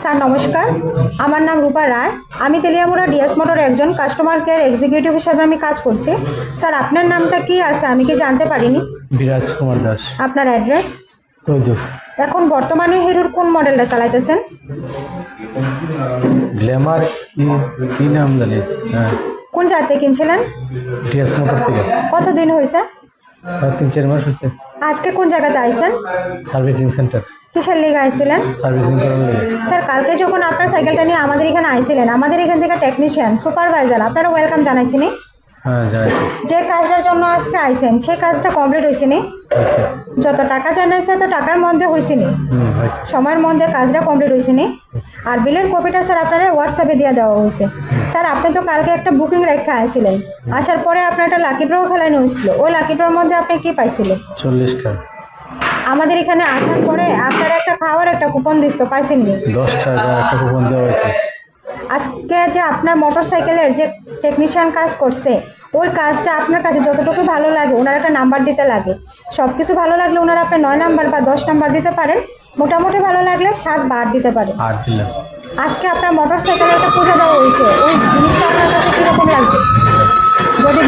Sir নমস্কার, আমার নাম রূপা রায়। আমি তেলিয়ামুড়া ডিএস মোটর একজন কাস্টমার কেয়ার এক্সিকিউটিভ হিসাবে আমি কাজ করছি। স্যার আপনার নামটা কি আছে আমি কি জানতে পারিনি? বিরাজ কুমার দাস। আপনার অ্যাড্রেস? কৈদুর। এখন বর্তমানে হিরোর কোন মডেলটা চালাইতেছেন? গ্ল্যামার কি নাম জানি। হ্যাঁ, কোন জায়গা থেকে কিনছিলেন? ডিএস মোটর থেকে। কতদিন হয়েছে? 3-4 মাস হয়েছে। আজকে কোন জায়গাতে আইছেন? Servicing centre. কিসের লেগে আইছিলেন? সার্ভিসিং করার লাগে। স্যার কালকে যখন আপনার সাইকেলটা নিয়ে আমাদের এখানে আইছিলেন, আমাদের এখান থেকে টেকনিশিয়ান সুপারভাইজার আপনারা ওয়েলকাম জানাইছিনি? হ্যাঁ, যাই। যে কাজটার জন্য আজকে আইছেন সেই কাজটা কমপ্লিট হয়েছে নি? হয়েছে। যত টাকা জানাইছে তো টাকার মধ্যে হয়েছে নি? হয়েছে। সময়ের মধ্যে কাজটা কমপ্লিট হয়েছে নি? আর বিলের কপিটা স্যার আপনারা হোয়াটসঅ্যাপে দিয়ে দেওয়া হয়েছে। স্যার আপনি তো কালকে একটা বুকিং রেখে আইছিলেন, আসার পরে আপনার একটা লাকি ড্র খেলানো হয়েছিল। ওই লাকি ড্রর মধ্যে আপনি কি পাইছিলেন? 40টা। আমাদের এখানে আসার পরে আপনার একটা খাওয়ার একটা কুপন দিছিল, পাইছেন নি? 10 টাকা একটা কুপন দেওয়া হয়েছে। আজকে যে আপনার মোটর সাইকেলের যে টেকনিশিয়ান কাজ করছে ওই কাজটা আপনার কাছে যতটুকু ভালো লাগে ওনার একটা নাম্বার দিতে লাগে। সব কিছু ভালো লাগলে ওনারা আপনি 9 নাম্বার বা 10 নাম্বার দিতে পারেন, মোটামুটি ভালো লাগলে 7 বার দিতে পারেন। 8 দিলাম। আজকে আপনার মোটর সাইকেলের একটা পূজা দেওয়া হয়েছে, ওই জিনিসটা আপনার কাছে কীরকম লাগছে? যদি